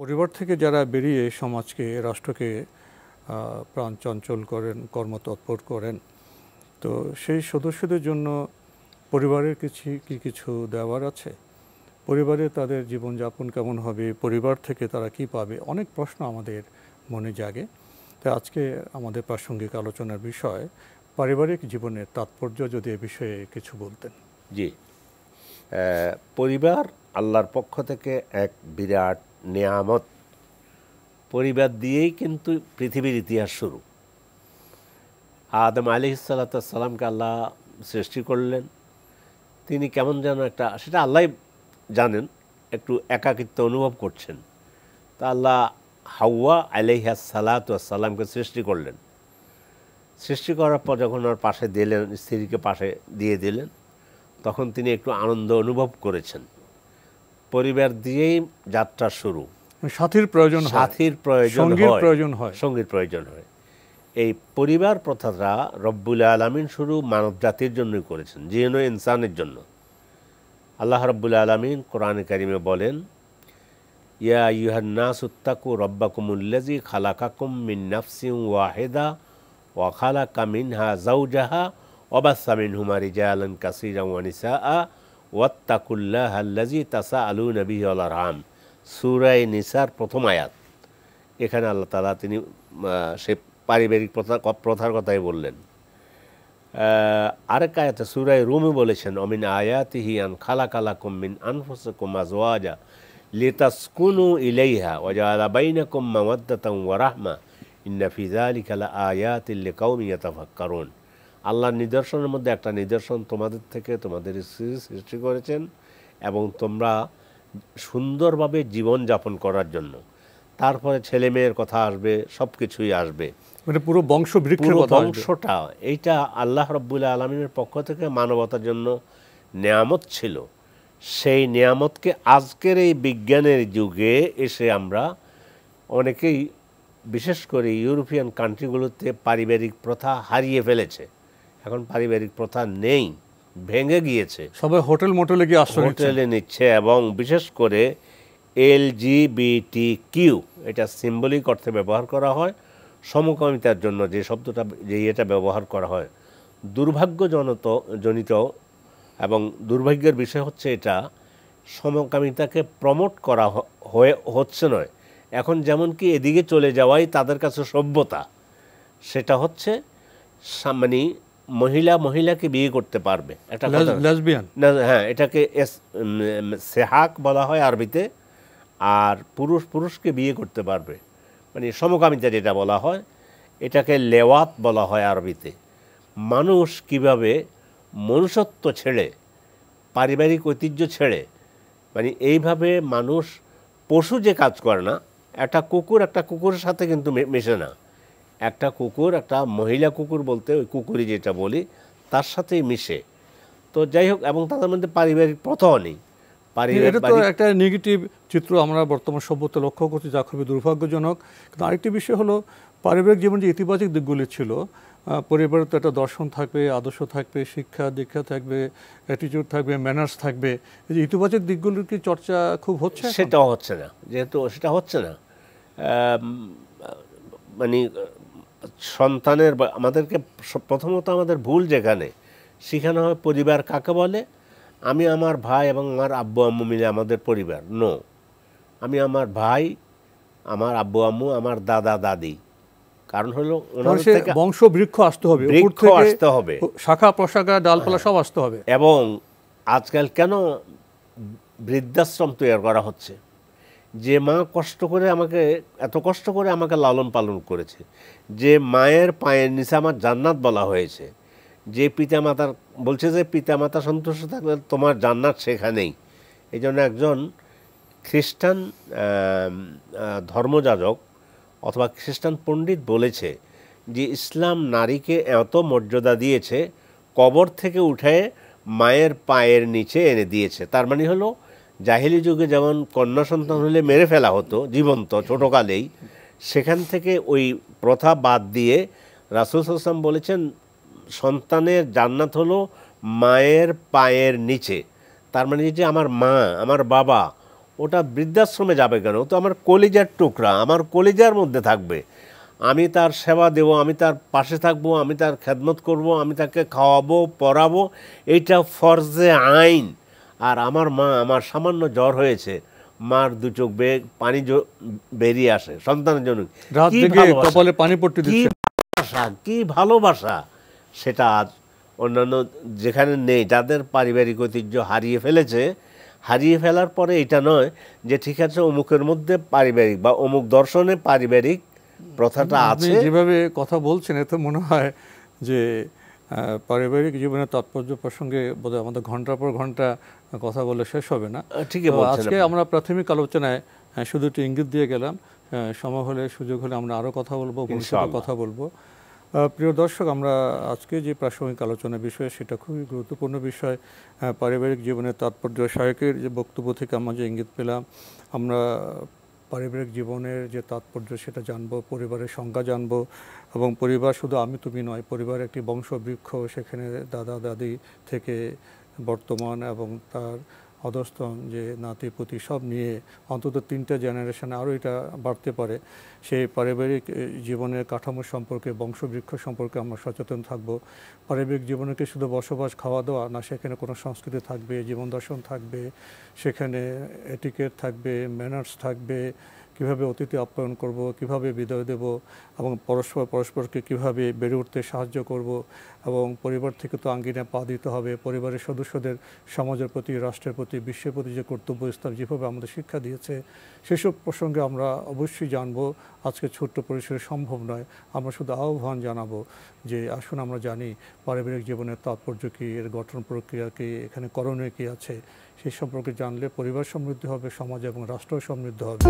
পরিবার থেকে যারা বেরিয়ে সমাজকে রাষ্ট্রকে প্রাণ চঞ্চল করেন, কর্মতৎপর করেন, তো সেই সদস্যদের জন্য পরিবারের কিছু দেওয়ার আছে? পরিবারে তাদের জীবনযাপন কেমন হবে, পরিবার থেকে তারা কি পাবে, অনেক প্রশ্ন আমাদের মনে জাগে। তাই আজকে আমাদের প্রাসঙ্গিক আলোচনার বিষয় পারিবারিক জীবনের তাৎপর্য, যদি এ বিষয়ে কিছু বলতেন। জি, পরিবার আল্লাহর পক্ষ থেকে এক বিরাট নেয়ামত। পরিবার দিয়েই কিন্তু পৃথিবীর ইতিহাস শুরু। আদম আলাইহিসসালামকে আল্লাহ সৃষ্টি করলেন। তিনি কেমন যেন একটা, সেটা আল্লাহ জানেন, একটু একাকিত্ব অনুভব করছেন। তা আল্লাহ হাওয়া আলাইহিসসালামকে সৃষ্টি করলেন। সৃষ্টি করার পর যখন ওর পাশে দিলেন, স্ত্রীকে পাশে দিয়ে দিলেন, তখন তিনি একটু আনন্দ অনুভব করেছেন। পরিবার দিয়েই যাত্রা শুরু। সাথীর প্রয়োজন হয়, সঙ্গীর প্রয়োজন হয়। এই পরিবার প্রথাটা রব্বুল আলামিন শুরু মানব জাতির জন্যই করেছেন, জিন ও ইনসানের জন্য। আল্লাহ রব্বুল আলামিন কোরআনে কারিমে বলেন, ইয়া আইয়ুহান নাসু ইত্তাকু রাব্বাকুমুল্লাযী খালাকাকুম মিন নাফসিন ওয়াহিদা ওয়া খালাকা মিনহা যাওজাহা ওয়া বাসসা মিনহুমা রিজালান কাসীরান ওয়া নিসাআ ওয়াত্তাকুল্লাহাল্লাযী তাসাআলুনা বিহি ওয়াল আরহাম। সূরা নিসার প্রথম আয়াত। এখানে আল্লাহ তাআলা তিনি সে পারিবারিক প্রথার কথাই বললেন। আরেক আয়াতে সূরা রুমে বলেছেন, অমিন আয়াতিহি আন খালাকা লাকুম মিন আনফুসিকুম আজওয়াজা লিতাসকুনু ইলাইহা ওয়া জাআলা বাইনাকুম মাওয়াদ্দাতান ওয়া রাহমা ইন্না ফি যালিকা লাআয়াতিন লিকাওমিন ইয়াতাফাক্কারুন। আল্লাহর নিদর্শনের মধ্যে একটা নিদর্শন, তোমাদের থেকে তোমাদের সৃষ্টি করেছেন এবং তোমরা সুন্দরভাবে জীবন যাপন করার জন্য। তারপরে ছেলে মেয়ের কথা আসবে, সব কিছুই আসবে, মানে পুরো বংশটা। এইটা আল্লাহ রাব্বুল আলামিনের পক্ষ থেকে মানবতার জন্য নেয়ামত ছিল। সেই নেয়ামতকে আজকের এই বিজ্ঞানের যুগে এসে আমরা অনেকেই, বিশেষ করে ইউরোপিয়ান কান্ট্রিগুলোতে পারিবারিক প্রথা হারিয়ে ফেলেছে। এখন পারিবারিক প্রথা নেই, ভেঙে গিয়েছে। সবাই হোটেলে নিচ্ছে এবং বিশেষ করে LGBTQ, এটা সিম্বলিক অর্থে ব্যবহার করা হয়, সমকামিতার জন্য যে শব্দটা, এটা ব্যবহার করা হয়, দুর্ভাগ্যজনিত এবং দুর্ভাগ্যের বিষয় হচ্ছে এটা সমকামিতাকে প্রমোট করা হচ্ছে নয়। এখন যেমন কি এদিকে চলে যাওয়াই তাদের কাছে সভ্যতা। সেটা হচ্ছে মানে মহিলাকে বিয়ে করতে পারবে, একটা লেসবিয়ান, হ্যাঁ, এটাকে সেহাক বলা হয় আরবিতে। আর পুরুষকে বিয়ে করতে পারবে, মানে সমকামিতা যেটা বলা হয়, এটাকে লেওয়াত বলা হয় আরবিতে। মানুষ কিভাবে মনুষ্যত্ব ছেড়ে, পারিবারিক ঐতিহ্য ছেড়ে, মানে এইভাবে মানুষ পশু যে কাজ করে না, একটা কুকুরের সাথে কিন্তু মেশে না। একটা কুকুর, একটা মহিলা কুকুর বলতে ওই কুকুরই যেটা বলি, তার সাথেই মিশে। তো যাই হোক, এবং তাদের মধ্যে পারিবারিক প্রথাও নেই। এটা তো একটা নেগেটিভ চিত্র আমরা বর্তমান সভ্যতা লক্ষ্য করছি, যা খুবই দুর্ভাগ্যজনক। কিন্তু আরেকটি বিষয় হলো, পারিবারিক জীবন যে ইতিবাচক দিকগুলি ছিল, পরিবারের তো একটা দর্শন থাকবে, আদর্শ থাকবে, শিক্ষা দীক্ষা থাকবে, অ্যাটিটিউড থাকবে, ম্যানার্স থাকবে। এই যে ইতিবাচক দিকগুলির কি চর্চা খুব হচ্ছে? সেটাও হচ্ছে না। যেহেতু সেটা হচ্ছে না, মানে সন্তানের, আমাদেরকে প্রথমত আমাদের ভুল যেখানে শেখানো হয়, পরিবার কাকে বলে, আমি আমার ভাই এবং আমার আব্বু আম্মু মিলে আমাদের পরিবার। নো, আমি আমার ভাই, আমার আব্বু আম্মু, আমার দাদা দাদি। কারণ হলো ওনাদের থেকে বংশ বৃক্ষ আসতে হবে, শাখা প্রশাখা ডালপালা সব আসতে হবে। এবং আজকাল কেন বৃদ্ধাশ্রম তৈরি করা হচ্ছে? যে মা এত কষ্ট করে আমাকে লালন পালন করেছে, যে মায়ের পায়ের নিচে আমার জান্নাত বলা হয়েছে, যে পিতামাতার বলছে যে পিতামাতা সন্তুষ্ট থাকলে তোমার জান্নাত সেখানেই। এই জন্য একজন খ্রিস্টান ধর্মযাজক অথবা খ্রিস্টান পণ্ডিত বলেছে যে ইসলাম নারীকে এত মর্যাদা দিয়েছে, কবর থেকে উঠে মায়ের পায়ের নিচে এনে দিয়েছে। তার মানে হলো, জাহিলি যুগে যেমন কন্যা সন্তান হলে মেরে ফেলা হতো জীবন্ত ছোটোকালেই, সেখান থেকে ওই প্রথা বাদ দিয়ে রাসূল সাল্লাল্লাহু আলাইহি ওয়াসাল্লাম বলেছেন, সন্তানের জান্নাত হলো মায়ের পায়ের নিচে। তার মানে যে আমার মা, আমার বাবা, ওটা বৃদ্ধাশ্রমে যাবে কেন? ও তো আমার কলিজার টুকরা, আমার কলিজার মধ্যে থাকবে। আমি তার সেবা দেব, আমি তার পাশে থাকব, আমি তার খেদমত করব, আমি তাকে খাওয়াবো পরাবো, এইটা ফরজে আইন। আর আমার মা, আমার সামান্য জ্বর হয়েছে, মার দু চোখ পানি বেরিয়ে আসে সন্তানের জন্য। রাত কি জেগে ভালোবাসা, কপালে পানি পড়তে কি দিচ্ছে। ভালোবাসা, কি ভালোবাসা! সেটা আজ অন্যান্য যেখানে নেই, যাদের পারিবারিক ঐতিহ্য হারিয়ে ফেলেছে, হারিয়ে ফেলার পরে এটা নয় যে ঠিক আছে অমুকের মধ্যে পারিবারিক বা অমুক দর্শনে পারিবারিক প্রথাটা আপনি আছে। যেভাবে কথা বলছেন এতে মনে হয় যে পারিবারিক জীবনের তাৎপর্য প্রসঙ্গে বোধহয় আমাদের ঘন্টার পর ঘন্টা কথা বলে শেষ হবে না। ঠিকই তো বলছেন আজকে আপনি। আমরা প্রাথমিক আলোচনায় শুধু একটু ইঙ্গিত দিয়ে গেলাম। সময় হলে, সুযোগ হলে আমরা আরও কথা বলবো, ভবিষ্যতে ইনশাআল্লাহ। কথা বলবো। প্রিয় দর্শক, আমরা আজকে যে প্রাসঙ্গিক আলোচনার বিষয়, সেটা খুবই গুরুত্বপূর্ণ বিষয়। পারিবারিক জীবনের তাৎপর্য, শায়কের যে বক্তব্য থেকে আমরা যে ইঙ্গিত পেলাম, আমরা পারিবারিক জীবনের যে তাৎপর্য সেটা জানবো, পরিবারের সংজ্ঞা জানবো, এবং পরিবার শুধু আমি তুমি নয়, পরিবার একটি বংশবৃক্ষ। সেখানে দাদা দাদি থেকে বর্তমান এবং তার অধস্তন যে নাতি পুতি সব নিয়ে অন্তত 3টে জেনারেশনে আরও এটা বাড়তে পারে। সেই পারিবারিক জীবনের কাঠামো সম্পর্কে, বংশবৃক্ষ সম্পর্কে আমরা সচেতন থাকব। পারিবারিক জীবনে কি শুধু বসবাস, খাওয়া দাওয়া না, সেখানে কোনো সংস্কৃতি থাকবে, জীবন দর্শন থাকবে, সেখানে এটিকেট থাকবে, ম্যানার্স থাকবে, কীভাবে অতিথি আপ্যায়ন করব, কিভাবে বিদায় দেব, এবং পরস্পরকে কিভাবে বেড়ে উঠতে সাহায্য করব। এবং পরিবার থেকে তো আঙ্গিনায় পা দিতে হবে। পরিবারের সদস্যদের সমাজের প্রতি, রাষ্ট্রের প্রতি, বিশ্বের প্রতি যে কর্তব্য ইসলাম যেভাবে আমাদের শিক্ষা দিয়েছে, সেসব প্রসঙ্গে আমরা অবশ্যই জানবো। আজকে ছোট্ট পরিসরে সম্ভব নয়। আমরা শুধু আহ্বান জানাবো যে আসুন আমরা জানি পারিবারিক জীবনের তাৎপর্য কী, এর গঠন প্রক্রিয়া কী, এখানে করণীয় কী আছে। সেই সম্পর্কে জানলে পরিবার সমৃদ্ধ হবে, সমাজ এবং রাষ্ট্র সমৃদ্ধ হবে।